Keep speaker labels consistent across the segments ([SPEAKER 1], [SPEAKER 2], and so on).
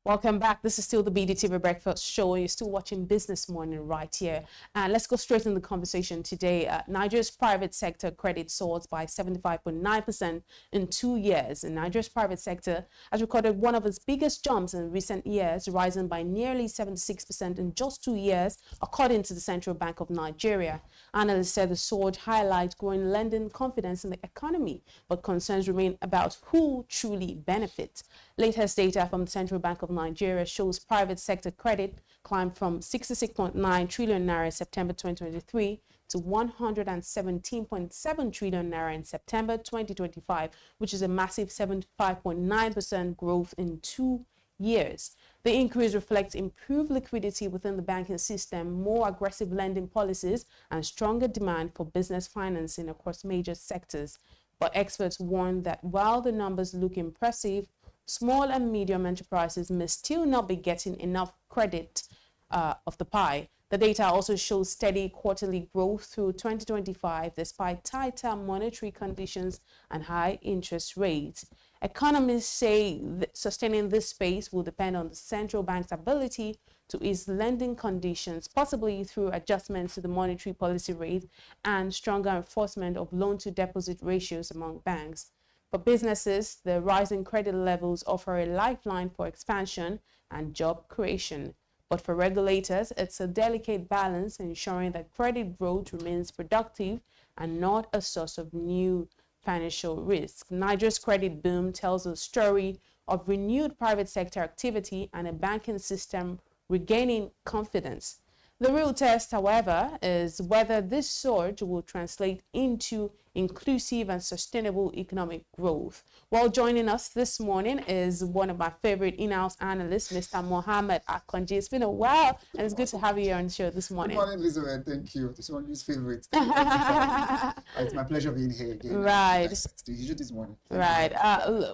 [SPEAKER 1] Welcome back. This is still the BDTV Breakfast Show. You're still watching Business Morning right here. And let's go straight in the conversation today. Nigeria's private sector credit soared by 75.9% in 2 years. And Nigeria's private sector has recorded one of its biggest jumps in recent years, rising by nearly 76% in just 2 years, according to the Central Bank of Nigeria. Analysts said the surge highlights growing lending confidence in the economy, but concerns remain about who truly benefits. Latest data from the Central Bank of Nigeria shows private sector credit climbed from 66.9 trillion naira in September 2023 to 117.7 trillion naira in September 2025, which is a massive 75.9% growth in 2 years. The increase reflects improved liquidity within the banking system, more aggressive lending policies, and stronger demand for business financing across major sectors. But experts warn that while the numbers look impressive, small and medium enterprises may still not be getting enough credit of the pie. The data also shows steady quarterly growth through 2025 despite tighter monetary conditions and high interest rates. Economists say sustaining this pace will depend on the central bank's ability to ease lending conditions, possibly through adjustments to the monetary policy rate and stronger enforcement of loan-to-deposit ratios among banks. For businesses, the rising credit levels offer a lifeline for expansion and job creation. But for regulators, it's a delicate balance, ensuring that credit growth remains productive and not a source of new financial risk. Nigeria's credit boom tells a story of renewed private sector activity and a banking system regaining confidence. The real test, however, is whether this surge will translate into inclusive and sustainable economic growth. Well, joining us this morning is one of my favorite in-house analysts, Mr. Mohammed Akanji. It's been a while, and it's good to have you here on the show this morning.
[SPEAKER 2] Good morning, Elizabeth. Thank you. This one is favorite. It's my pleasure being here again.
[SPEAKER 1] Right.
[SPEAKER 2] This morning.
[SPEAKER 1] Right.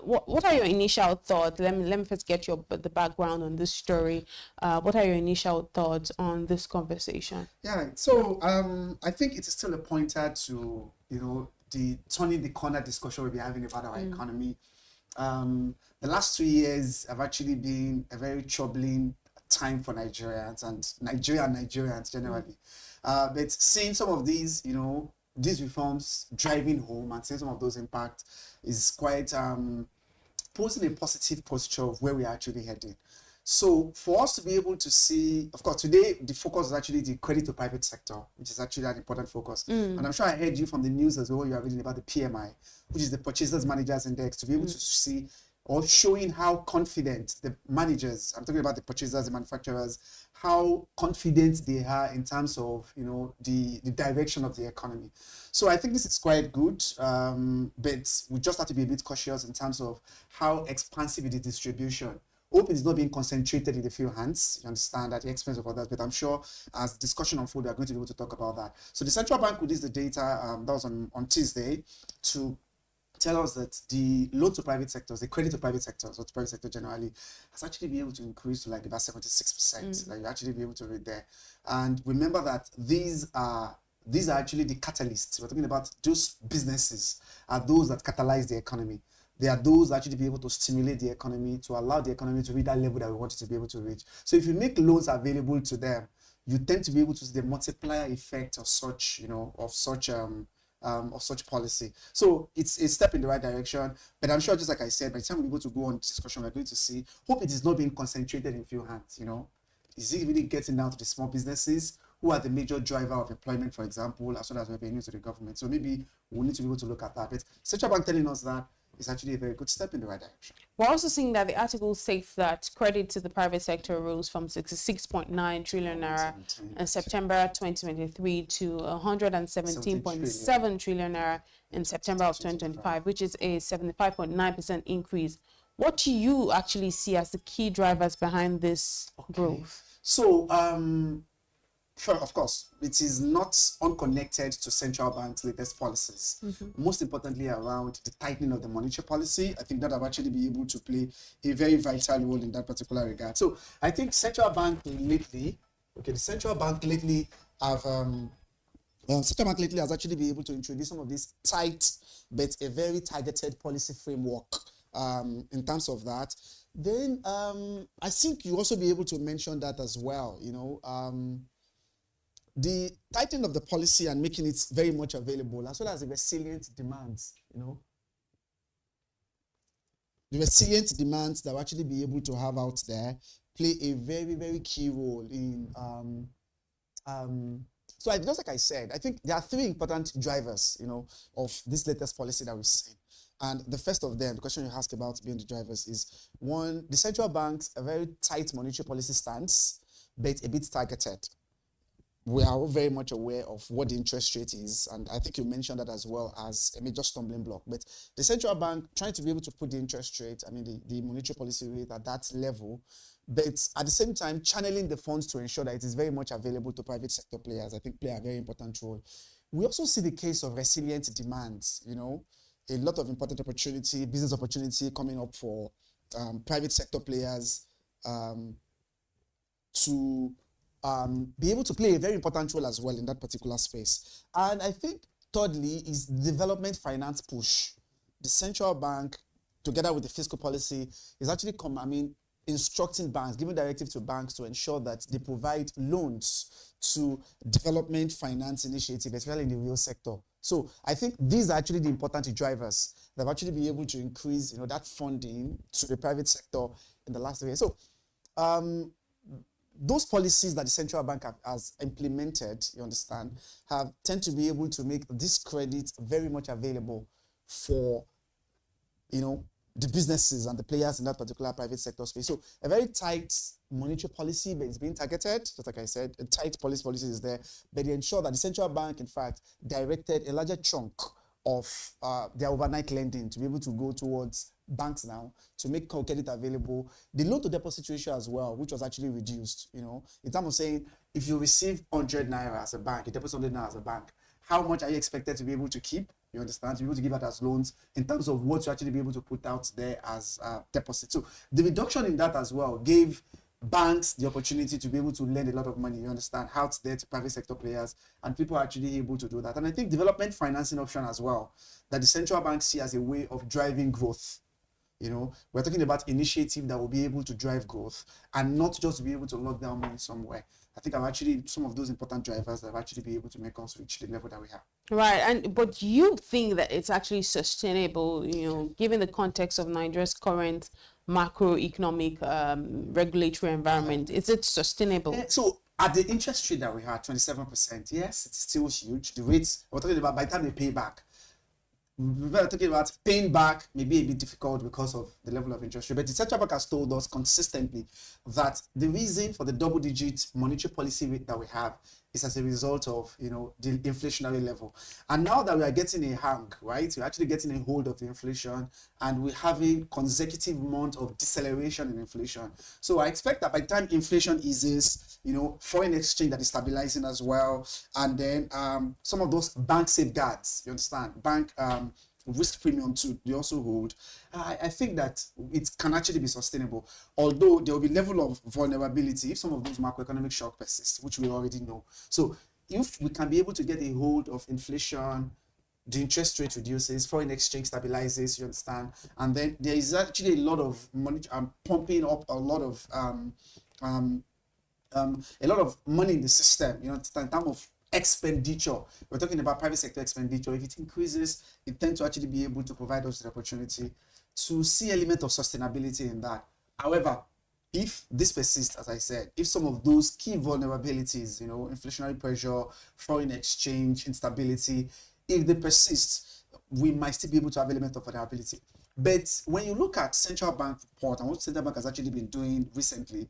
[SPEAKER 1] What are your initial thoughts? Let me first get the background on this story. What are your initial thoughts on this conversation?
[SPEAKER 2] Yeah. So I think it is still a pointer to the turning the corner discussion we'll be having about our economy. The last 2 years have actually been a very troubling time for Nigerians and Nigerians generally. But seeing some of these, these reforms driving home and seeing some of those impacts is quite posing a positive posture of where we're actually heading. So for us to be able to see, of course, today the focus is actually the credit to private sector, which is actually an important focus. And I'm sure I heard you from the news as well, you are reading about the PMI, which is the Purchasers Managers Index, to be able to see or showing how confident the managers, I'm talking about the purchasers, the manufacturers, how confident they are in terms of, the direction of the economy. So I think this is quite good, but we just have to be a bit cautious in terms of how expansive is the distribution. Hope it is not being concentrated in a few hands. You understand, at the expense of others, but I'm sure as discussion unfolds, we are going to be able to talk about that. So the central bank released the data that was on Tuesday to tell us that the loan to private sectors, the credit to private sectors, or to private sector generally, has actually been able to increase to like about 76%. Like you actually be able to read there. And remember that these are actually the catalysts. We're talking about those businesses are those that catalyze the economy. They are those that actually be able to stimulate the economy, to allow the economy to reach that level that we want it to be able to reach. So if you make loans available to them, you tend to be able to see the multiplier effect of such, of such policy. So it's a step in the right direction. But I'm sure, just like I said, by the time we're able to go on discussion, we're going to see, hope it is not being concentrated in few hands, Is it really getting down to the small businesses who are the major driver of employment, for example, as well as revenue to the government? So maybe we'll need to be able to look at that. But Central Bank telling us that is actually a very good step in the right direction.
[SPEAKER 1] We're also seeing that the article states that credit to the private sector rose from 66.9 trillion naira in September 2023 to 117.7 trillion naira in September of 2025, which is a 75.9% increase. What do you actually see as the key drivers behind this growth?
[SPEAKER 2] So, of course, it is not unconnected to central bank's latest policies. Most importantly, around the tightening of the monetary policy. I think that have actually been able to play a very vital role in that particular regard. So I think the central bank lately has actually been able to introduce some of these tight but a very targeted policy framework in terms of that. Then I think you also be able to mention that as well, the tightening of the policy and making it very much available, as well as the resilient demands, the resilient demands that will actually be able to have out there play a very, very key role in so just like I said, I think there are three important drivers, of this latest policy that we've seen. And the first of them, the question you asked about being the drivers is, one, the central bank's a very tight monetary policy stance, but a bit targeted. We are all very much aware of what the interest rate is, and I think you mentioned that as well as a major stumbling block. But the central bank trying to be able to put the interest rate, the monetary policy rate at that level, but at the same time channeling the funds to ensure that it is very much available to private sector players, I think play a very important role. We also see the case of resilient demands, a lot of important opportunity, business opportunity coming up for private sector players to be able to play a very important role as well in that particular space. And I think thirdly is development finance push. The central bank, together with the fiscal policy, is actually instructing banks, giving directive to banks to ensure that they provide loans to development finance initiatives, especially in the real sector. So I think these are actually the important drivers that have actually been able to increase, that funding to the private sector in the last year. So those policies that the central bank has implemented, you understand, tend to be able to make this credit very much available for, the businesses and the players in that particular private sector space. So a very tight monetary policy, but it's being targeted, just like I said, a tight policy is there, but they ensure that the central bank, in fact, directed a larger chunk of their overnight lending to be able to go towards banks now to make credit available. The loan to deposit ratio as well, which was actually reduced, in terms of saying, if you receive 100 naira as a bank, you deposit 100 naira as a bank, how much are you expected to be able to keep? You understand? To be able to give out as loans in terms of what you actually be able to put out there as deposit. So the reduction in that as well gave banks the opportunity to be able to lend a lot of money, you understand, out there to private sector players, and people are actually able to do that. And I think development financing option as well, that the central bank see as a way of driving growth. We're talking about initiative that will be able to drive growth and not just be able to lock down money somewhere. I think I've actually some of those important drivers that have actually been able to make us reach the level that we have.
[SPEAKER 1] Right, but you think that it's actually sustainable, given the context of Nigeria's current macroeconomic regulatory environment? Is it sustainable?
[SPEAKER 2] So at the interest rate that we had, 27%, yes, it's still huge. The rates we're talking about by the time they pay back. We're talking about paying back may be a bit difficult because of the level of interest rate, but the central bank has told us consistently that the reason for the double-digit monetary policy rate that we have is as a result of, the inflationary level. And now that we are getting a hang, right, we're actually getting a hold of the inflation, and we're having consecutive months of deceleration in inflation. So I expect that by the time inflation eases, foreign exchange that is stabilizing as well, and then some of those bank safeguards, you understand, bank risk premium too, they also hold. I think that it can actually be sustainable, although there will be level of vulnerability if some of those macroeconomic shock persist, which we already know. So if we can be able to get a hold of inflation, the interest rate reduces, foreign exchange stabilizes, you understand, and then there is actually a lot of money pumping up a lot of money in the system, in terms of expenditure. We're talking about private sector expenditure. If it increases, it tends to actually be able to provide us the opportunity to see element of sustainability in that. However, if this persists, as I said, if some of those key vulnerabilities, inflationary pressure, foreign exchange instability, if they persist, we might still be able to have element of vulnerability. But when you look at central bank report and what central bank has actually been doing recently,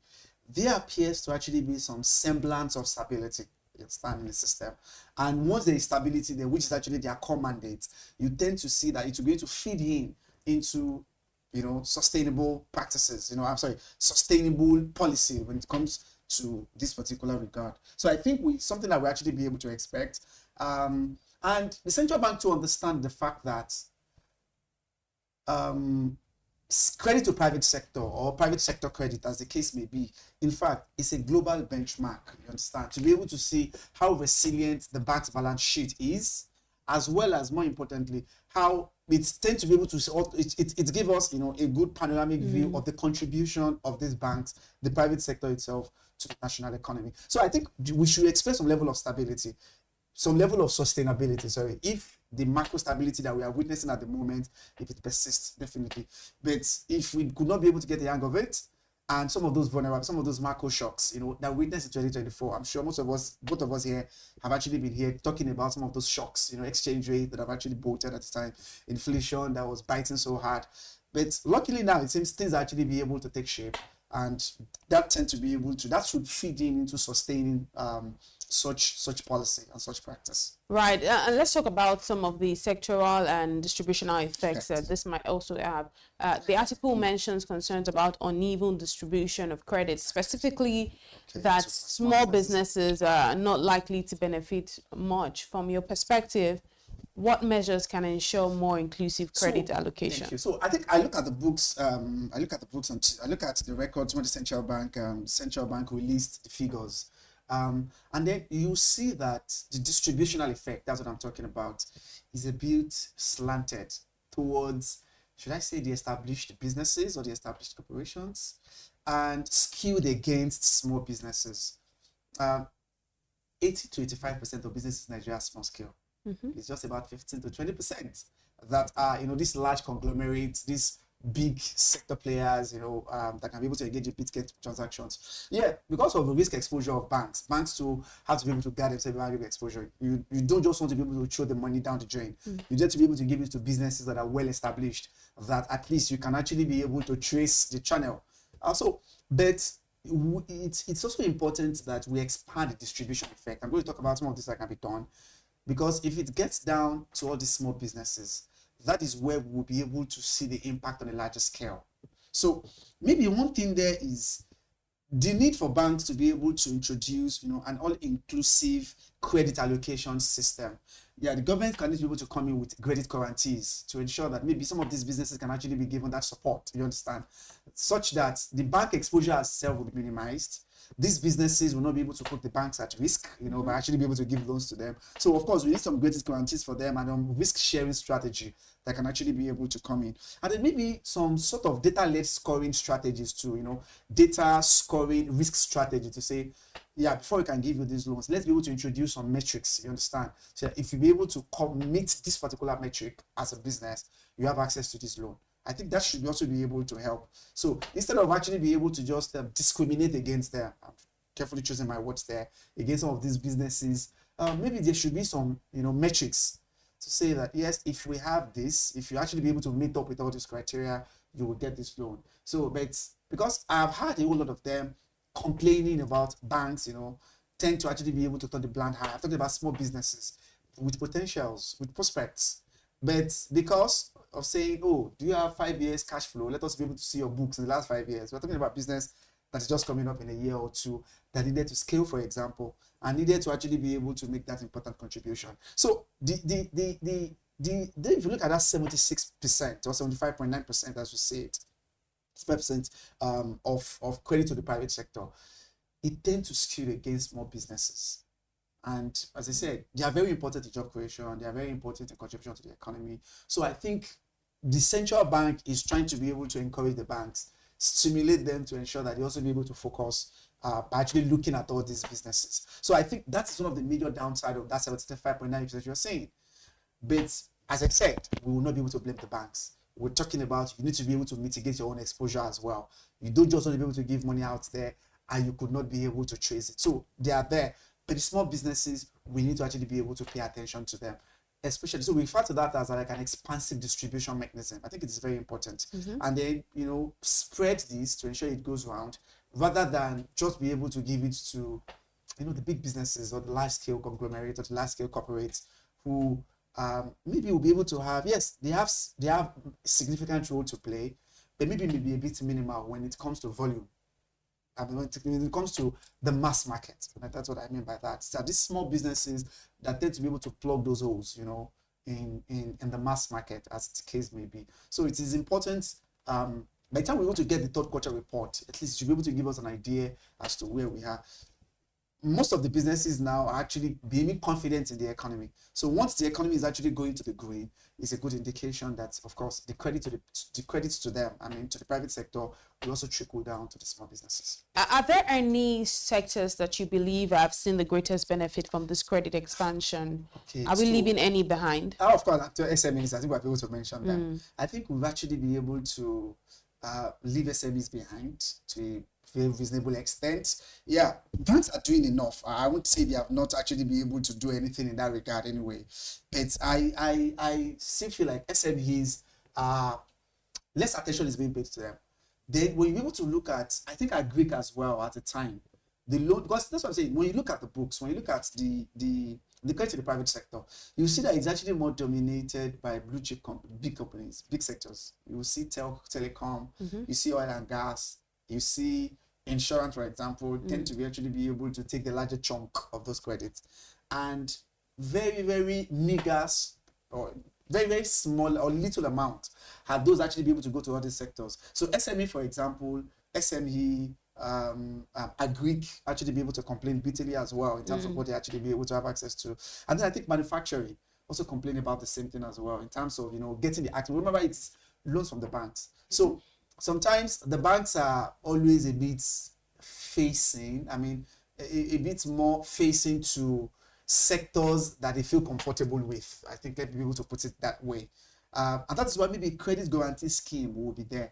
[SPEAKER 2] there appears to actually be some semblance of stability in the system. And once there is stability there, which is actually their core mandate, you tend to see that it's going to feed into sustainable practices, sustainable policy when it comes to this particular regard. So I think something that we actually be able to expect. And the central bank to understand the fact that credit to private sector or private sector credit, as the case may be, in fact, it's a global benchmark, you understand, to be able to see how resilient the bank's balance sheet is, as well as, more importantly, how it tends to be able to it give us, you know, a good panoramic view of the contribution of these banks, the private sector itself, to the national economy. So I think we should expect some level of stability, some level of sustainability, sorry, if the macro stability that we are witnessing at the moment, if it persists, definitely. But if we could not be able to get the hang of it, and some of those vulnerable, some of those macro shocks, you know, that we witnessed in 2024, I'm sure most of us, both of us here, have actually been here talking about some of those shocks, you know, exchange rate that have actually bolted at the time, inflation that was biting so hard. But luckily now, it seems things actually be able to take shape, and that tend to be able to, that should feed into sustaining such policy and such practice.
[SPEAKER 1] Right, and let's talk about some of the sectoral and distributional effects that this might also have. The article mentions concerns about uneven distribution of credit, specifically that small businesses are not likely to benefit much. From your perspective, what measures can ensure more inclusive credit allocation?
[SPEAKER 2] Thank you. So I think I look at the books. I look at the records when the central bank released the figures. And then you see that the distributional effect, that's what I'm talking about, is a bit slanted towards, should I say, the established businesses or the established corporations, and skewed against small businesses. 80 to 85% of businesses in Nigeria are small scale. It's just about 15 to 20% that are, you know, these large conglomerates, these big sector players, you know, that can be able to engage in big transactions. Yeah, because of the risk exposure of banks too have to be able to guard themselves about risk exposure. You don't just want to be able to throw the money down the drain. You need to be able to give it to businesses that are well established, that at least you can actually be able to trace the channel. Also, but it's also important that we expand the distribution effect. I'm going to talk about some of this that can be done, because if it gets down to all these small businesses, that is where we'll be able to see the impact on a larger scale. So maybe one thing there is the need for banks to be able to introduce, you know, an all-inclusive credit allocation system. Yeah, the government can need to be able to come in with credit guarantees to ensure that maybe some of these businesses can actually be given that support, you understand, such that the bank exposure itself will be minimized. These businesses will not be able to put the banks at risk, you know, by actually be able to give loans to them. So of course, we need some credit guarantees for them, and risk sharing strategy that can actually be able to come in. And then maybe some sort of data-led scoring strategies too, you know, data scoring risk strategy to say, yeah, before we can give you these loans, let's be able to introduce some metrics, you understand? So if you be able to meet this particular metric as a business, you have access to this loan. I think that should also be able to help. So instead of actually be able to just discriminate against them, I'm carefully choosing my words there, against some of these businesses, maybe there should be some, you know, metrics to say that, yes, if we have this, if you actually be able to meet up with all these criteria, you will get this loan. So, but because I've had a whole lot of them complaining about banks, you know, tend to actually be able to turn the blind eye. I'm talking about small businesses with potentials, with prospects. But because of saying, oh, do you have 5 years cash flow? Let us be able to see your books in the last 5 years. We're talking about business that is just coming up in a year or two that needed to scale, for example, and needed to actually be able to make that important contribution. So if you look at that 76% or 75.9%, as we say it, 5% of credit to the private sector, it tends to skew against small businesses. And as I said, they are very important in job creation. They are very important in contribution to the economy. So I think the central bank is trying to be able to encourage the banks, stimulate them to ensure that they also be able to focus by actually looking at all these businesses. So I think that is one of the major downside of that 75.9% you're saying. But as I said, we will not be able to blame the banks. We're talking about you need to be able to mitigate your own exposure as well. You don't just want to be able to give money out there and you could not be able to trace it. So they are there. But the small businesses, we need to actually be able to pay attention to them. Especially, so we refer to that as like an expansive distribution mechanism. I think it is very important. And then, you know, spread this to ensure it goes around rather than just be able to give it to, you know, the big businesses or the large scale conglomerates or the large scale corporates who maybe will be able to have, yes, they have significant role to play, but maybe a bit minimal when it comes to volume. When it comes to the mass market, that's what I mean by that. So these small businesses that tend to be able to plug those holes, you know, in the mass market, as the case may be. So it is important. By the time we want to get the third quarter report, at least you should be able to give us an idea as to where we are. most of the businesses now are actually being confident in the economy. So once the economy is actually going to the green, it's a good indication that, of course, the credits to them, I mean, to the private sector, will also trickle down to the small businesses.
[SPEAKER 1] Are there any sectors that you believe have seen the greatest benefit from this credit expansion?
[SPEAKER 2] Okay,
[SPEAKER 1] Are we leaving any behind?
[SPEAKER 2] Of course, to SMEs, I think we're able to mention them. I think we've actually been able to leave SMEs behind to a very reasonable extent. Yeah, banks are doing enough. I would say they have not actually been able to do anything in that regard anyway. But I still feel like SMEs, less attention is being paid to them. Then when you're able to look at, I think I agree as well at the time, the loan, because that's what I'm saying, when you look at the books, when you look at the credit to the private sector, you see that it's actually more dominated by blue chip big companies, big sectors. You will see telecom, you see oil and gas, you see insurance, for example, tend to actually be able to take the larger chunk of those credits. And very, very meager or very, very small or little amount have those actually be able to go to other sectors. So SME, for example, SME, agri actually be able to complain bitterly as well in terms of what they actually be able to have access to. And then I think manufacturing also complain about the same thing as well in terms of, getting the access. Remember, it's loans from the banks. So sometimes the banks are always a bit a bit more facing to sectors that they feel comfortable with. I think let me be able to put it that way. And that's why maybe a credit guarantee scheme will be there.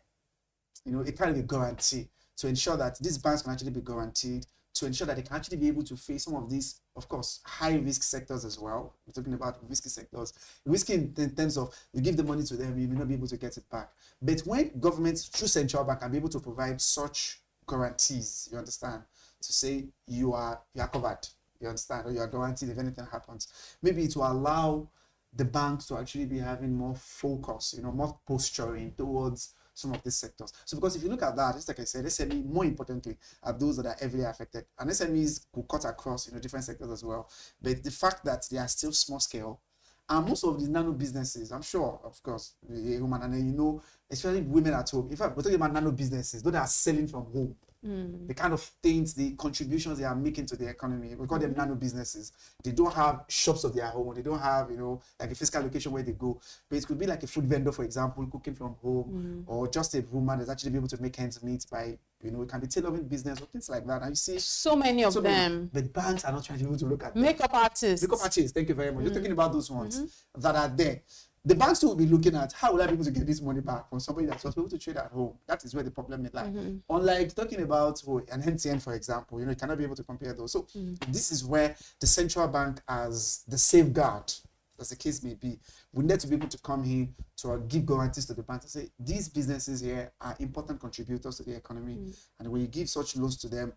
[SPEAKER 2] A kind of a guarantee to ensure that these banks can actually be guaranteed, to ensure that they can actually be able to face some of these, of course, high risk sectors as well. We're talking about risky sectors. Risky in terms of you give the money to them, you may not be able to get it back. But when governments through central bank can be able to provide such guarantees, you understand, to say you are covered, you understand, or you are guaranteed if anything happens, maybe it will allow the banks to actually be having more focus, more posturing towards some of these sectors. So because if you look at that, just like I said, SME, more importantly, are those that are heavily affected. And SMEs could cut across, different sectors as well. But the fact that they are still small scale, and most of these nano businesses, I'm sure, of course, a woman, and especially women at home. In fact, we're talking about nano businesses, those that are selling from home. The kind of things, the contributions they are making to the economy, we call them nano businesses. They don't have shops of their own. They don't have, like a physical location where they go. But it could be like a food vendor, for example, cooking from home, or just a woman that's actually be able to make ends meet by, it can be tailoring business or things like that. And you see
[SPEAKER 1] so many of them.
[SPEAKER 2] But banks are not trying to be able to look at
[SPEAKER 1] makeup artists.
[SPEAKER 2] Makeup artists, thank you very much. You're talking about those ones that are there. The banks will be looking at how will I be able to get this money back from somebody that's supposed to trade at home. That is where the problem is like. Unlike talking about an MTN, for example, you cannot be able to compare those. So this is where the central bank, as the safeguard, as the case may be, we need to be able to come in to give guarantees to the bank to say these businesses here are important contributors to the economy, and when you give such loans to them,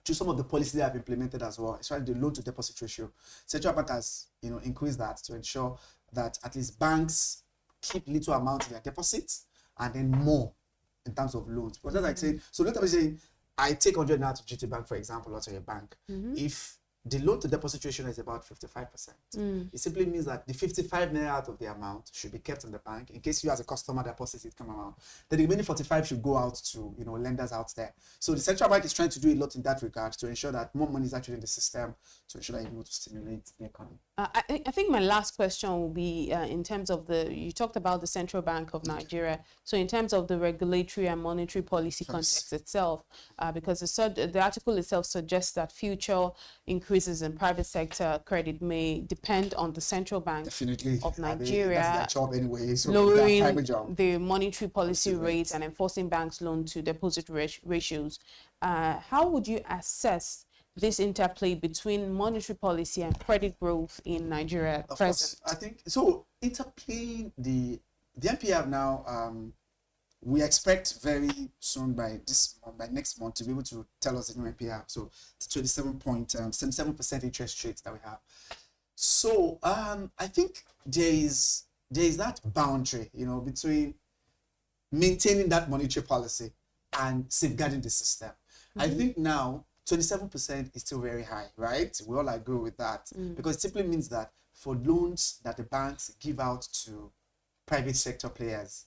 [SPEAKER 2] to some of the policies they have implemented as well, especially the loan to deposit ratio, central bank has increased that to ensure that at least banks keep little amount in their deposits and then more in terms of loans. Because that's like saying, so let me say, I take 100 now to GT Bank, for example, or to a bank. If the loan to deposit ratio is about 55%, it simply means that the 55 naira out of the amount should be kept in the bank in case you as a customer deposit it come around. Then the remaining 45 should go out to lenders out there. So the central bank is trying to do a lot in that regard to ensure that more money is actually in the system, to ensure that you're able to stimulate the economy.
[SPEAKER 1] I think my last question will be in terms of you talked about the Central Bank of Nigeria. So in terms of the regulatory and monetary policy context itself, because the article itself suggests that future increases in private sector credit may depend on the Central Bank of Nigeria
[SPEAKER 2] that's their job anyway, so
[SPEAKER 1] lowering the monetary policy rates and enforcing banks' loan to deposit ratios. How would you assess this interplay between monetary policy and credit growth in Nigeria at present?
[SPEAKER 2] I think so. Interplaying the NPR now, we expect very soon by next month to be able to tell us the new NPR. So the 77% interest rate that we have. So I think there is that boundary, between maintaining that monetary policy and safeguarding the system. I think now 27% is still very high, right? We all agree with that because it simply means that for loans that the banks give out to private sector players,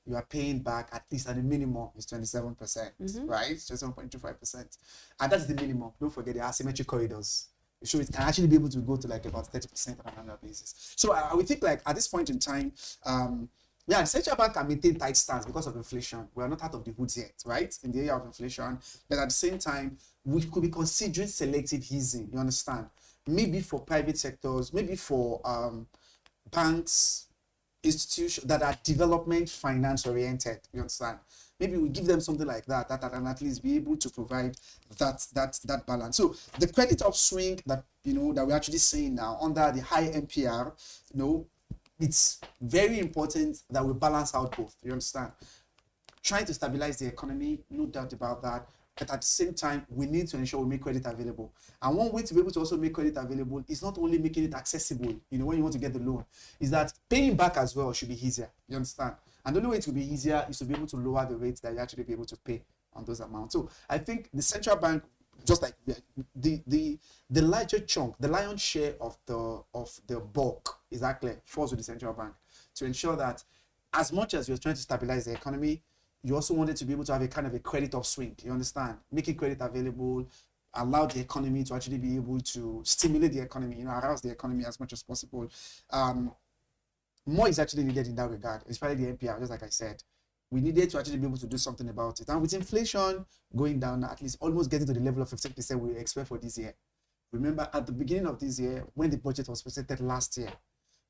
[SPEAKER 2] you are paying back at least at the minimum is 27%, right? 27.25%. And that's the minimum. Don't forget the asymmetric corridors. So it can actually be able to go to like about 30% on an annual basis. So I would think like at this point in time, yeah, the central bank can maintain tight stance because of inflation. We are not out of the woods yet, right? In the area of inflation. But at the same time, we could be considering selective easing, you understand? Maybe for private sectors, maybe for banks, institutions that are development finance oriented, you understand? Maybe we give them something like that can at least be able to provide that balance. So the credit upswing that that we're actually seeing now under the high NPR, it's very important that we balance out both. You understand? Trying to stabilize the economy, no doubt about that. But at the same time, we need to ensure we make credit available. And one way to be able to also make credit available is not only making it accessible, when you want to get the loan, is that paying back as well should be easier. You understand? And the only way it will be easier is to be able to lower the rates that you actually be able to pay on those amounts. So I think the central bank, just like the larger chunk, the lion's share of the bulk exactly falls with the central bank to ensure that as much as you're trying to stabilize the economy, you also wanted to be able to have a kind of a credit upswing. You understand? Making credit available, allow the economy to actually be able to stimulate the economy, arouse the economy as much as possible. More is actually needed in that regard, especially the NPR, just like I said. We needed to actually be able to do something about it. And with inflation going down, at least almost getting to the level of 15% we expect for this year. Remember, at the beginning of this year, when the budget was presented last year,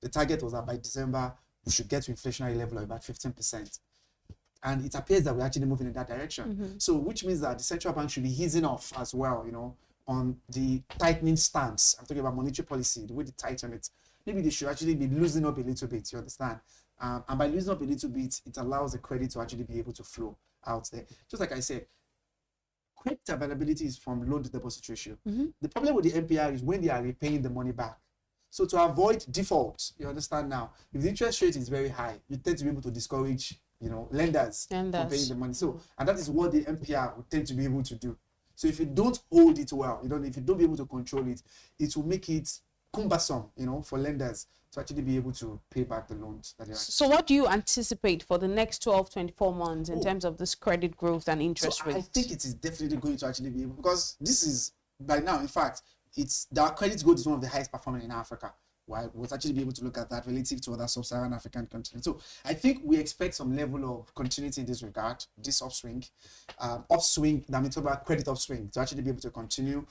[SPEAKER 2] the target was that by December, we should get to inflationary level of about 15%. And it appears that we're actually moving in that direction. So which means that the central bank should be easing off as well, on the tightening stance. I'm talking about monetary policy, the way they tighten it. Maybe they should actually be loosening up a little bit, you understand? And by loosening up a little bit, it allows the credit to actually be able to flow out there. Just like I said, credit availability is from loan to deposit ratio. The problem with the NPR is when they are repaying the money back. So to avoid default, you understand now, if the interest rate is very high, you tend to be able to discourage lenders from paying the money. So, and that is what the NPR would tend to be able to do. So if you don't hold it well, if you don't be able to control it, it will make it cumbersome, for lenders to actually be able to pay back the loans that they are.
[SPEAKER 1] So what do you anticipate for the next 12-24 months in terms of this credit growth and interest rates?
[SPEAKER 2] I think it is definitely going to actually be able, because this is, by now, in fact, our credit growth is one of the highest performing in Africa. Why we'll actually be able to look at that relative to other sub-Saharan African countries. So I think we expect some level of continuity in this regard, this upswing, I'm talking about credit upswing to actually be able to continue.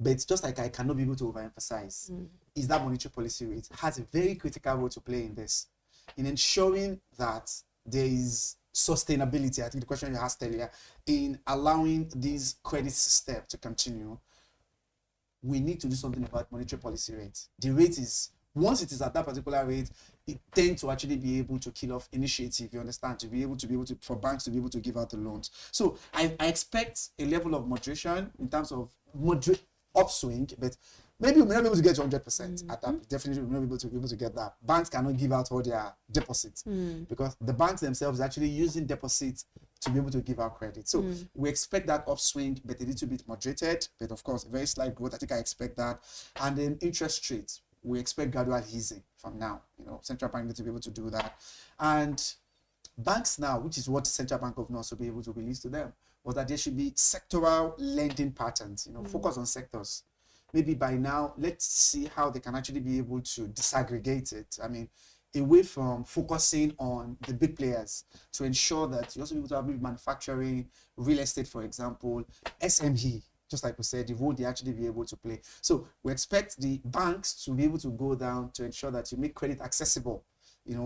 [SPEAKER 2] But just like I cannot be able to overemphasize, is that monetary policy rate has a very critical role to play in this, in ensuring that there is sustainability. I think the question you asked earlier, in allowing this credit system to continue. We need to do something about monetary policy rate. The rate is, once it is at that particular rate, it tends to actually be able to kill off initiative, you understand, to be able to for banks to be able to give out the loans. So I expect a level of moderation in terms of moderate upswing, but maybe we may not be able to get 100% at that. Definitely we may not be able to get that. Banks cannot give out all their deposits because the banks themselves are actually using deposits to be able to give out credit. So we expect that upswing, but a little bit moderated, but of course, a very slight growth. I think I expect that. And then interest rates, we expect gradual easing from now. Central bank need to be able to do that. And banks now, which is what the central bank of North will be able to release to them, was that there should be sectoral lending patterns, focus on sectors. Maybe by now, let's see how they can actually be able to disaggregate it. I mean, away from focusing on the big players to ensure that you also be able to have manufacturing, real estate, for example, SME, just like we said, the role they actually be able to play. So we expect the banks to be able to go down to ensure that you make credit accessible,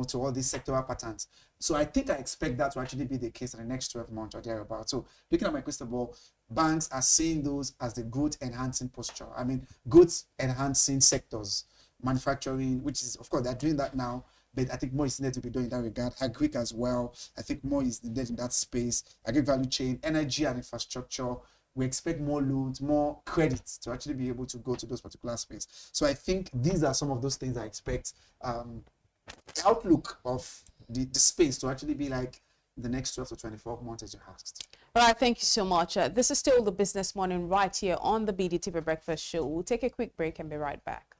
[SPEAKER 2] to all these sectoral patterns. So I think I expect that to actually be the case in the next 12 months or thereabouts. So looking at my crystal ball, banks are seeing those as the growth enhancing posture. I mean, growth enhancing sectors, manufacturing, which is, of course, they're doing that now. But I think more is needed to be done in that regard. Agri as well. I think more is needed in that space. Agri value chain, energy and infrastructure. We expect more loans, more credits to actually be able to go to those particular space. So I think these are some of those things I expect. The outlook of the space to actually be like the next 12 to 24 months, as you asked.
[SPEAKER 1] All right, thank you so much. This is still the Business Morning right here on the BDTV Breakfast Show. We'll take a quick break and be right back.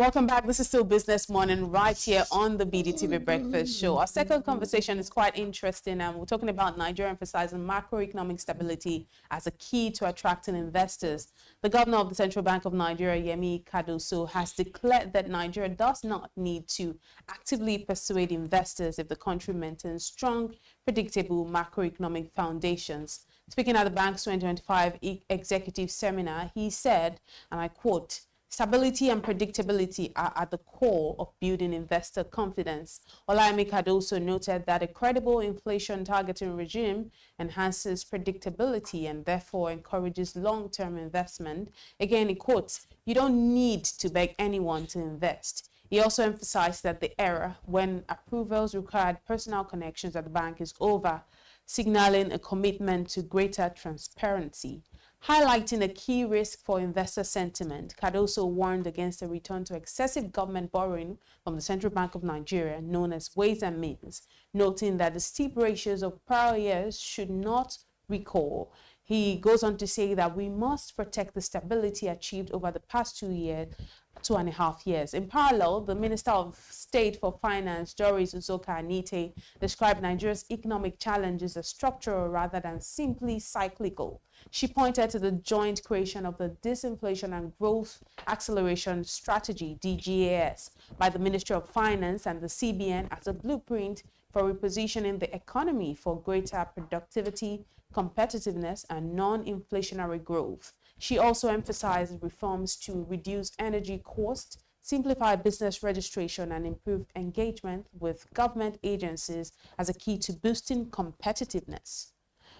[SPEAKER 1] Welcome back. This is still Business Morning right here on the BDTV Breakfast Show. Our second conversation is quite interesting, and we're talking about Nigeria emphasizing macroeconomic stability as a key to attracting investors. The governor of the Central Bank of Nigeria, Yemi Cardoso, has declared that Nigeria does not need to actively persuade investors if the country maintains strong, predictable macroeconomic foundations. Speaking at the bank's 2025 executive seminar, he said, and I quote, "Stability and predictability are at the core of building investor confidence." Olayemi Cardoso noted that a credible inflation targeting regime enhances predictability and therefore encourages long-term investment. Again, he quotes, "You don't need to beg anyone to invest." He also emphasized that the era when approvals required personal connections at the bank is over, signaling a commitment to greater transparency. Highlighting a key risk for investor sentiment, Cardoso warned against a return to excessive government borrowing from the Central Bank of Nigeria, known as Ways and Means, noting that the steep ratios of prior years should not recall. He goes on to say that we must protect the stability achieved over the past 2.5 years. In parallel, the Minister of State for Finance, Doris Uzoka Anite, described Nigeria's economic challenges as structural rather than simply cyclical. She pointed to the joint creation of the Disinflation and Growth Acceleration Strategy, DGAS, by the Ministry of Finance and the CBN as a blueprint for repositioning the economy for greater productivity, competitiveness, and non-inflationary growth. She also emphasized reforms to reduce energy costs, simplify business registration, and improve engagement with government agencies as a key to boosting competitiveness.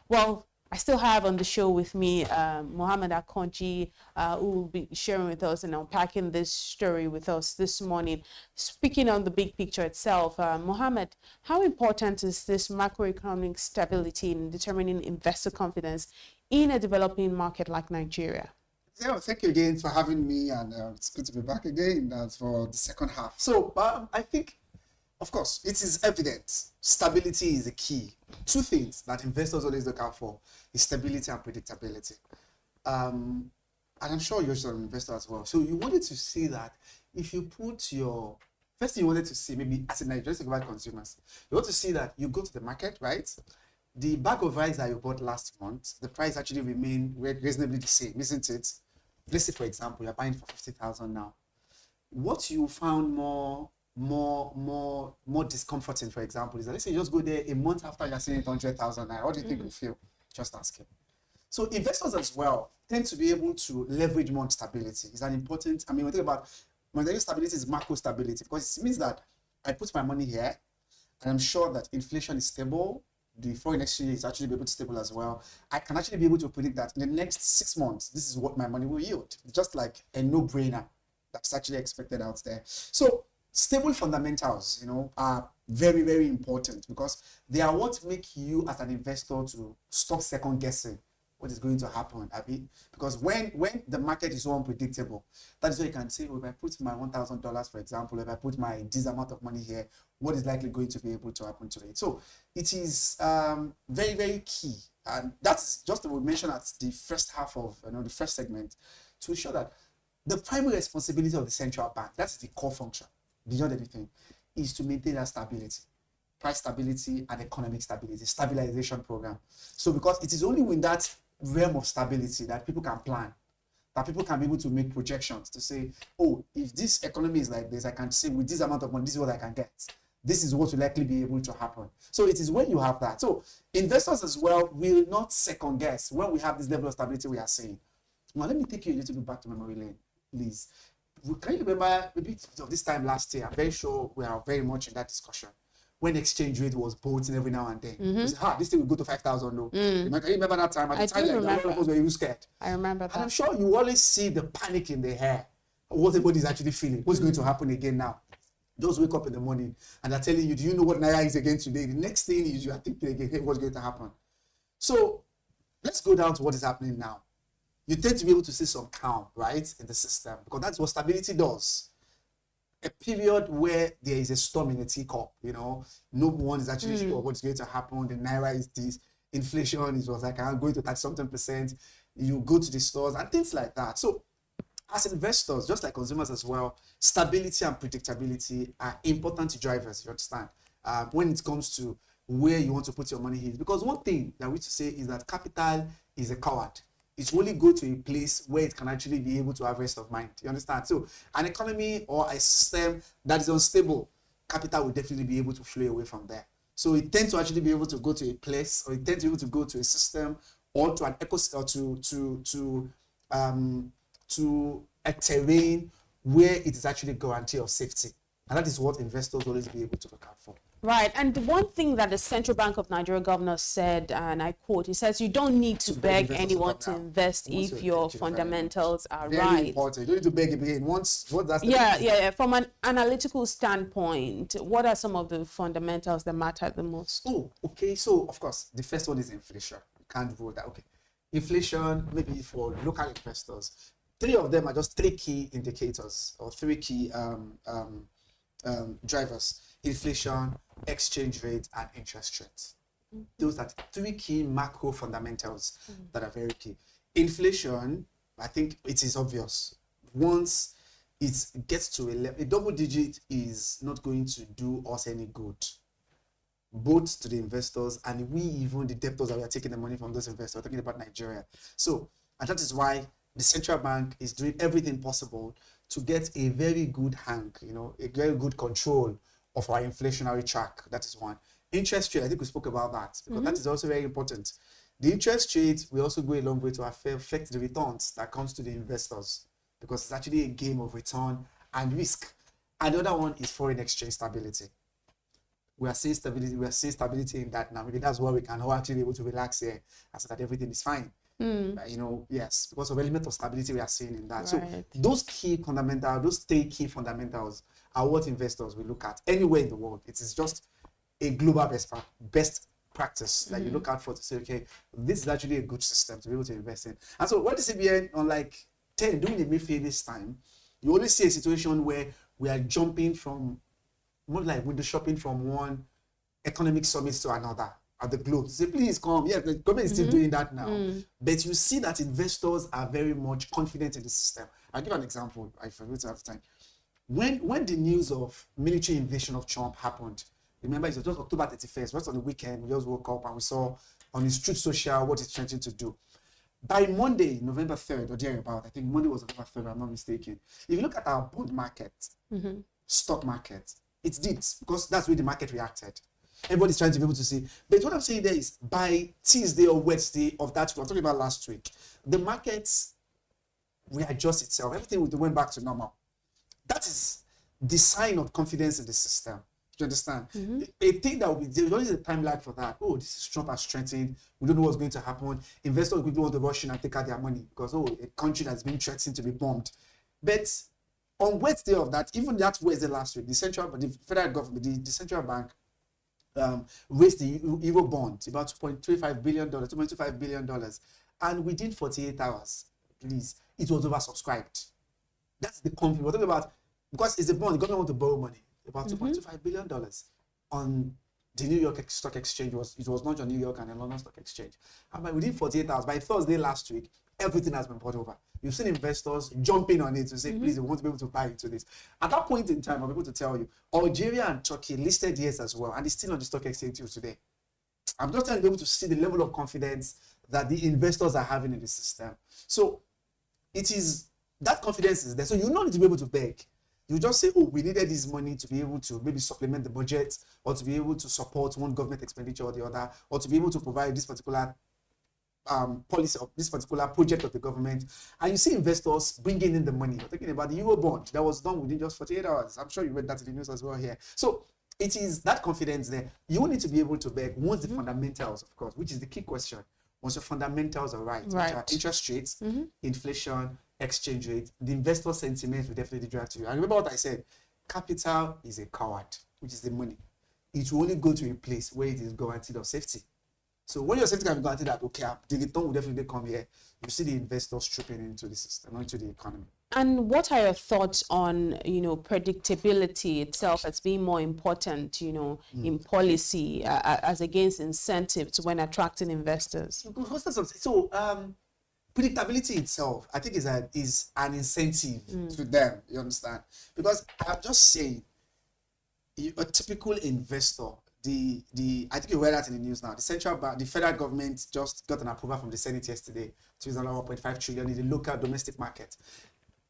[SPEAKER 1] Well, I still have on the show with me Mohammed Akanji, who will be sharing with us and unpacking this story with us this morning. Speaking on the big picture itself, Mohammed, how important is this macroeconomic stability in determining investor confidence in a developing market like Nigeria?
[SPEAKER 2] Yeah, thank you again for having me, and it's good to be back again for the second half. So I think, of course, it is evident stability is the key. Two things that investors always look out for is stability and predictability. And I'm sure you're an investor as well. So you wanted to see that if you put your, first thing you wanted to see, maybe as a Nigerian about consumers, you want to see that you go to the market, right? The bag of rice that you bought last month, the price actually remained reasonably the same, isn't it? Let's say, for example, you're buying for 50,000 now. What you found more discomforting, for example, is that let's say you just go there a month after you're seeing 100,000 naira. What do you think you feel? Just ask him. So investors as well tend to be able to leverage more on stability. Is that important? I mean, we think about monetary stability is macro stability, because it means that I put my money here and I'm sure that inflation is stable. The foreign exchange is actually be able to stable as well. I can actually be able to predict that in the next 6 months, this is what my money will yield. It's just like a no-brainer that's actually expected out there. So stable fundamentals, are very, very important, because they are what make you as an investor to stop second guessing what is going to happen. Because when the market is so unpredictable, that is why you can say, if I put my $1,000, for example, if I put this amount of money here, what is likely going to be able to happen to it? So it is very, very key. And that's just what we mentioned at the first half of the first segment, to ensure that the primary responsibility of the central bank, that's the core function, beyond anything, is to maintain that stability, price stability and economic stability, stabilization program. So because it is only in that realm of stability that people can plan, that people can be able to make projections to say, oh, if this economy is like this, I can say with this amount of money, this is what I can get. This is what will likely be able to happen. So it is when you have that. So investors as well will not second guess when we have this level of stability we are saying. Now, let me take you a little bit back to memory lane, please. Can you remember maybe of this time last year? I'm very sure we are very much in that discussion when exchange rate was bolting every now and then. We said, this thing will go to 5,000. No. Can you remember that time? At the time, a lot of us were even scared.
[SPEAKER 1] I remember that.
[SPEAKER 2] And I'm sure you always see the panic in the air. What everybody's actually feeling. What's going to happen again now? Just wake up in the morning and they're telling you, do you know what Naira is again today? The next thing is you are thinking again, hey, what's going to happen? So let's go down to what is happening now. You tend to be able to see some calm, right, in the system, because that's what stability does. A period where there is a storm in a teacup, no one is actually sure what's going to happen. The Naira is this, inflation is was like I'm going to touch something percent. You go to the stores and things like that. So as investors, just like consumers as well, stability and predictability are important drivers, you understand, when it comes to where you want to put your money in. Because one thing that we to say is that capital is a coward. It will only go to a place where it can actually be able to have rest of mind. You understand? So an economy or a system that is unstable, capital will definitely be able to flow away from there. So it tends to actually be able to go to a place, or it tends to be able to go to a system, or to an ecosystem, to a terrain where it is actually a guarantee of safety. And that is what investors always be able to look out for.
[SPEAKER 1] Right. And the one thing that the Central Bank of Nigeria governor said, and I quote, he says, you don't need to beg anyone to invest if your fundamentals are
[SPEAKER 2] Very
[SPEAKER 1] right.
[SPEAKER 2] important. You don't need to beg again. Once, what that's the
[SPEAKER 1] Yeah. From an analytical standpoint, what are some of the fundamentals that matter the most?
[SPEAKER 2] Oh, okay. So, of course, the first one is inflation. You can't vote that. Okay. Inflation, maybe for local investors, three of them are just three key indicators or three key drivers: inflation, exchange rate, and interest rates. Those are three key macro fundamentals that are very key. Inflation, I think it is obvious. Once it gets to a double digit, is not going to do us any good, both to the investors and we, even the debtors that we are taking the money from those investors. We're talking about Nigeria. So, and that is why the central bank is doing everything possible to get a very good hang, a very good control of our inflationary track. That is one. Interest rate, I think we spoke about that, because that is also very important. The interest rate will also go a long way to affect the returns that comes to the investors, because it's actually a game of return and risk. And the other one is foreign exchange stability. We are seeing stability in that now. Maybe that's why we can all actually be able to relax here and say that everything is fine. Yes, because of element of stability we are seeing in that. Right. So those key fundamentals, those three key fundamentals are what investors will look at anywhere in the world. It is just a global best practice that you look out for to say, okay, this is actually a good system to be able to invest in. And so what the CBN, unlike doing the MIFID this time, you only see a situation where we are jumping from, more like window shopping from one economic summit to another at the globe. Say, please come. Yeah, the government is still doing that now. But you see that investors are very much confident in the system. I'll give an example. I forgot to have time. When the news of military invasion of Trump happened, remember it was just October 31st, just on the weekend, we just woke up and we saw on his Truth Social what he's trying to do. By Monday, November 3rd, or thereabout, I think Monday was November 3rd, if I'm not mistaken. If you look at our bond market, stock market, it's dipped because that's where the market reacted. Everybody's trying to be able to see. But what I'm saying there is by Tuesday or Wednesday of that, we're talking about last week, the markets readjust itself. Everything went back to normal. That is the sign of confidence in the system. Do you understand? A thing that will be, there's always a time lag for that. Oh, this is Trump has strengthened. We don't know what's going to happen. Investors will want to rush in and take out their money because, a country that's been threatened to be bombed. But on Wednesday of that, even that Wednesday last week, the federal government, the central bank raised the Euro bond about $2.25 billion. And within 48 hours, please, it was oversubscribed. That's the confidence we're talking about, because it's a bond, the government want to borrow money, about $2.25 billion on the New York Stock Exchange. It was launched on New York and the London Stock Exchange. And within 48 hours, by Thursday last week, everything has been bought over. You've seen investors jumping on it to say, please, we want to be able to buy into this. At that point in time, I'm able to tell you, Algeria and Turkey listed years as well, and it's still on the stock exchange till today. I'm just trying to be able to see the level of confidence that the investors are having in the system. So it is, that confidence is there. So you don't need to be able to beg. You just say, oh, we needed this money to be able to maybe supplement the budget, or to be able to support one government expenditure or the other, or to be able to provide this particular policy of this particular project of the government. And you see investors bringing in the money. We're talking about the Euro bond that was done within just 48 hours. I'm sure you read that in the news as well here. So it is that confidence there. You need to be able to beg once the fundamentals, of course, which is the key question. Once your fundamentals are right. Which are interest rates, inflation, exchange rate, the investor sentiment will definitely drive to you. And remember what I said, capital is a coward, which is the money. It will only go to a place where it is guaranteed of safety. So when your safety can be guaranteed that, okay, the return will definitely come here, you see the investors tripping into the system, into the economy.
[SPEAKER 1] And what are your thoughts on, predictability itself as being more important, in policy as against incentives when attracting investors?
[SPEAKER 2] So predictability itself, I think, is an incentive to them. You understand? Because I'm just saying, a typical investor, I think you read that in the news now. The central bank, the federal government just got an approval from the Senate yesterday to use another 1.5 trillion in the local domestic market.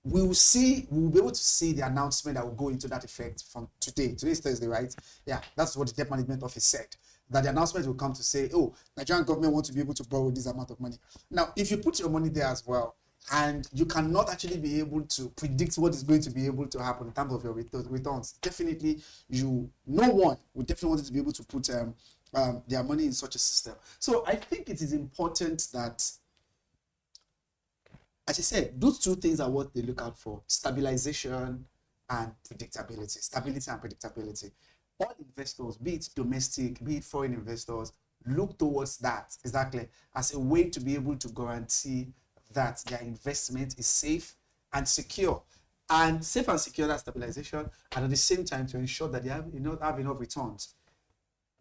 [SPEAKER 2] We'll be able to see the announcement that will go into that effect from today. Today is Thursday, right? Yeah, that's what the debt management office said. That the announcement will come to say, oh, Nigerian government wants to be able to borrow this amount of money. Now, if you put your money there as well, and you cannot actually be able to predict what is going to be able to happen in terms of your returns, definitely no one would definitely want to be able to put their money in such a system. So I think it is important that, as I said, those two things are what they look out for: stabilization and predictability. Stability and predictability. All investors, be it domestic, be it foreign investors, look towards that exactly as a way to be able to guarantee that their investment is safe and secure. And safe and secure, that stabilization, and at the same time to ensure that they have enough returns.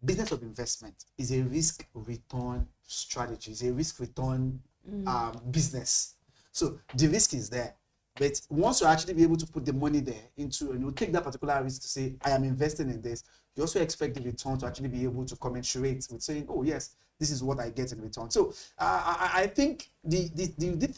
[SPEAKER 2] Business of investment is a risk return strategy, it's a risk return business. So the risk is there. But once you actually be able to put the money there into, and you take that particular risk to say, I am investing in this, you also expect the return to actually be able to commensurate with saying, oh yes, this is what I get in return. So I think the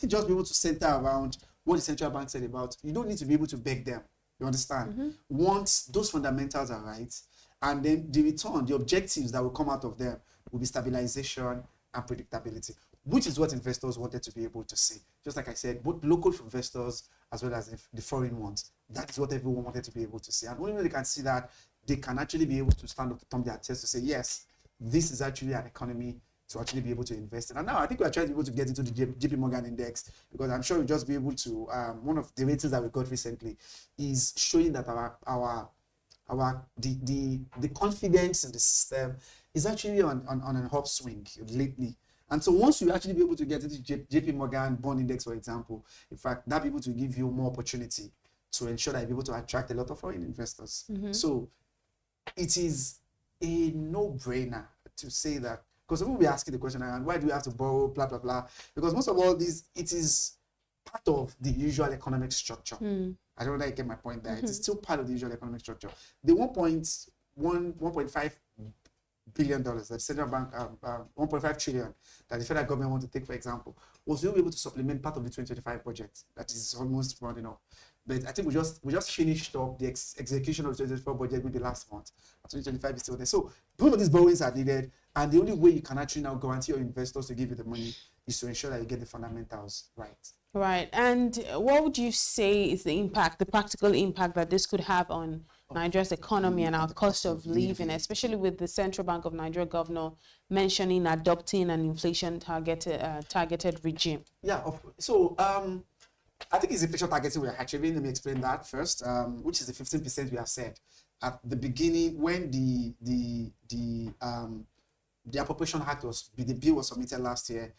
[SPEAKER 2] just be able to center around what the central bank said about, you don't need to be able to beg them. You understand? Once those fundamentals are right, and then the return, the objectives that will come out of them will be stabilization and predictability, which is what investors wanted to be able to see. Just like I said, both local investors as well as the foreign ones. That is what everyone wanted to be able to see. And only when they can see that, they can actually be able to stand up to thumb their chest to say, yes, this is actually an economy to actually be able to invest in. And now I think we're trying to be able to get into the JP Morgan index, because I'm sure you'll just be able to, one of the ratings that we got recently is showing that the confidence in the system is actually on an upswing lately. And so once you actually be able to get into JP Morgan bond index, for example, in fact, that be able to give you more opportunity to ensure that you're able to attract a lot of foreign investors. So it is a no-brainer to say that, because people will be asking the question, and why do we have to borrow, blah, blah, blah? Because most of all this, it is part of the usual economic structure. I don't know if I get my point there. It is still part of the usual economic structure. The 1.5 billion dollars that the central bank, 1.5 trillion that the federal government want to take, for example, was to be able to supplement part of the 2025 budget that is almost rounding up. But I think we just finished up the execution of the 2024 budget maybe last month. 2025 is still there. So both of these borrowings are needed, and the only way you can actually now guarantee your investors to give you the money is to ensure that you get the fundamentals right.
[SPEAKER 1] Right. And what would you say is the impact, the practical impact that this could have on Nigeria's economy and our cost of living, especially with the Central Bank of Nigeria governor mentioning adopting an inflation targeted regime?
[SPEAKER 2] Yeah. So I think it's inflation targeting we are achieving. Let me explain that first, which is the 15% we have said at the beginning when the appropriation act the bill was submitted last year.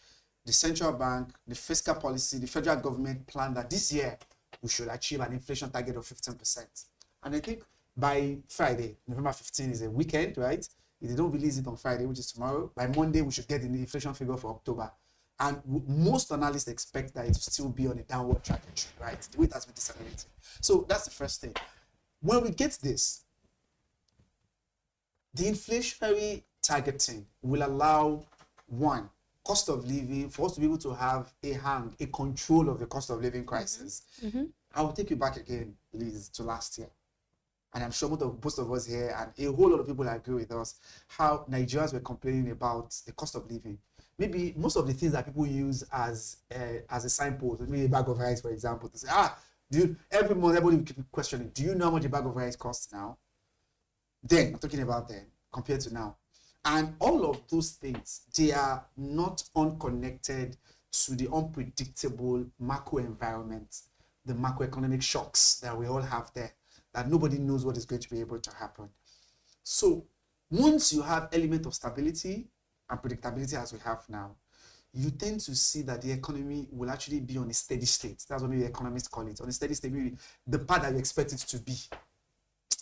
[SPEAKER 2] The central bank, the fiscal policy, the federal government planned that this year we should achieve an inflation target of 15%. And I think by Friday, November 15 is a weekend, right? If they don't release it on Friday, which is tomorrow, by Monday we should get the inflation figure for October. And most analysts expect that it will still be on a downward trajectory, right? The way it has been decelerating. So that's the first thing. When we get this, the inflationary targeting will allow, one, cost of living, for us to be able to have a control of the cost of living crisis. I will take you back again, Liz, to last year. And I'm sure most of us here and a whole lot of people agree with us how Nigerians were complaining about the cost of living. Maybe most of the things that people use as a signpost, maybe a bag of rice, for example, to say, every month everybody will keep questioning, do you know how much a bag of rice costs now? Then, I'm talking about then, compared to now. And all of those things, they are not unconnected to the unpredictable macro environment, the macroeconomic shocks that we all have there, that nobody knows what is going to be able to happen. So once you have element of stability and predictability as we have now, you tend to see that the economy will actually be on a steady state. That's what maybe economists call it, on a steady state, maybe the part that you expect it to be.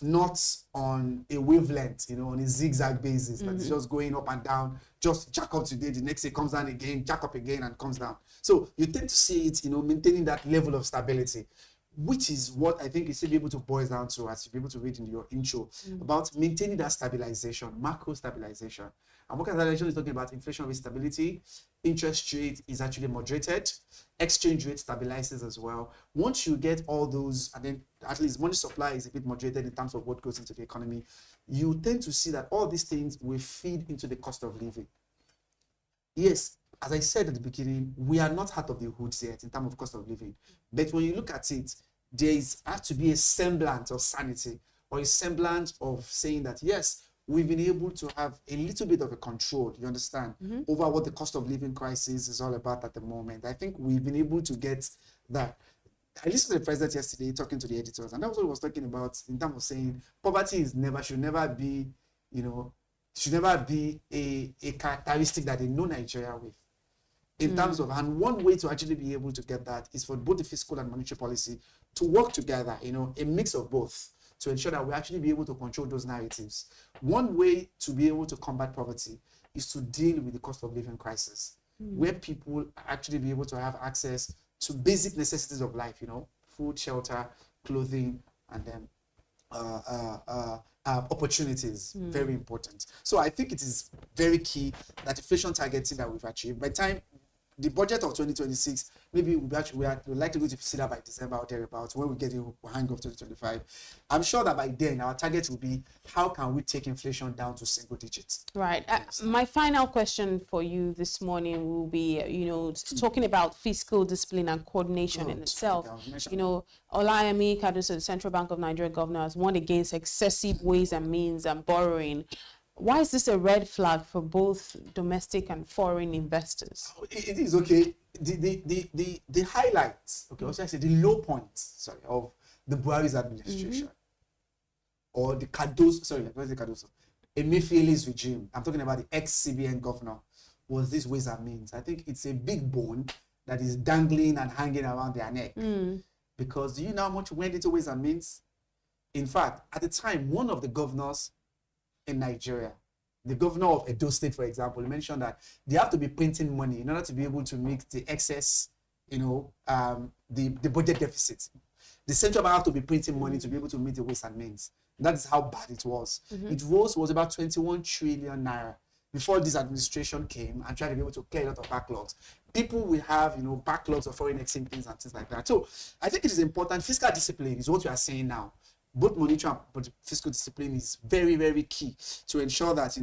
[SPEAKER 2] not on a wavelength, on a zigzag basis, that it's just going up and down, just jack up today, the next day comes down again, jack up again and comes down. So you tend to see it, maintaining that level of stability, which is what I think you should be able to boil down to, as you'll be able to read in your intro, about maintaining that stabilization, macro stabilization. And what kind of stabilization is talking about? Inflation rate stability, interest rate is actually moderated, exchange rate stabilizes as well. Once you get all those, and then at least money supply is a bit moderated in terms of what goes into the economy, you tend to see that all these things will feed into the cost of living. Yes, as I said at the beginning, we are not out of the hoods yet in terms of cost of living. But when you look at it, there has to be a semblance of sanity, or a semblance of saying that, yes, we've been able to have a little bit of a control, you understand, over what the cost of living crisis is all about at the moment. I think we've been able to get that. I listened to the president yesterday talking to the editors, and that was what he was talking about in terms of saying poverty should never be a characteristic that they know Nigeria with. In terms of, and one way to actually be able to get that is for both the fiscal and monetary policy to work together, a mix of both, to ensure that we actually be able to control those narratives. One way to be able to combat poverty is to deal with the cost of living crisis, where people actually be able to have access to basic necessities of life, food, shelter, clothing, and then opportunities. Very important. So I think it is very key that inflation targeting that we've achieved, by the time the budget of 2026, maybe we're likely going to see that by December or thereabouts, when we get the hang of 2025. I'm sure that by then our target will be, how can we take inflation down to single digits?
[SPEAKER 1] Right. My final question for you this morning will be, talking about fiscal discipline and coordination in itself. Olayemi Kaduso, the Central Bank of Nigeria governor, has warned against excessive ways and means and borrowing. Why is this a red flag for both domestic and foreign investors?
[SPEAKER 2] It is okay. The highlights, okay, also I say the low points, of the Buhari's administration, or the Emefiele's regime. I'm talking about the ex-CBN governor. Was this ways and means? I think it's a big bone that is dangling and hanging around their neck. Because do you know how much went into ways and means? In fact, at the time, one of the governors in Nigeria, the governor of Edo State, for example, mentioned that they have to be printing money in order to be able to make the excess, the budget deficit. The central bank have to be printing money to be able to meet the ways and means. That is how bad it was. It was about 21 trillion naira before this administration came and tried to be able to clear a lot of backlogs. People will have, backlogs of foreign exchange things and things like that. So I think it is important. Fiscal discipline is what we are saying now. Both monetary and fiscal discipline is very, very key to ensure that,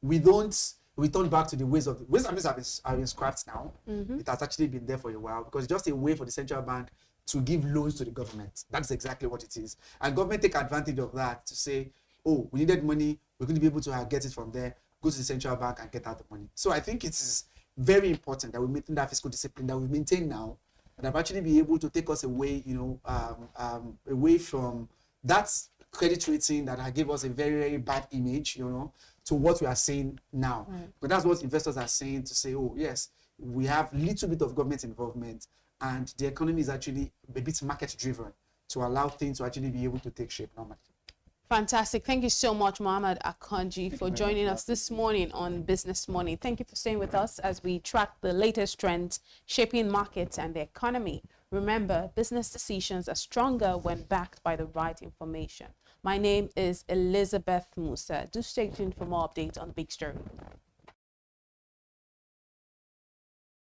[SPEAKER 2] we don't return back to the ways and means have been scrapped now. It has actually been there for a while, because it's just a way for the central bank to give loans to the government. That's exactly what it is. And government take advantage of that to say, oh, we needed money, we're going to be able to get it from there, go to the central bank and get out the money. So I think it is very important that we maintain that fiscal discipline that we maintain now, and that actually be able to take us away, away from that credit rating that gave us a very, very bad image, to what we are saying now. But that's what investors are saying, to say, oh, yes, we have a little bit of government involvement, and the economy is actually a bit market driven to allow things to actually be able to take shape normally.
[SPEAKER 1] Fantastic. Thank you so much, Mohammed Akanji, for joining us this morning on Business Morning. Thank you for staying with us as we track the latest trends shaping markets and the economy. Remember, business decisions are stronger when backed by the right information. My name is Elizabeth Musa. Do stay tuned for more updates on the big story.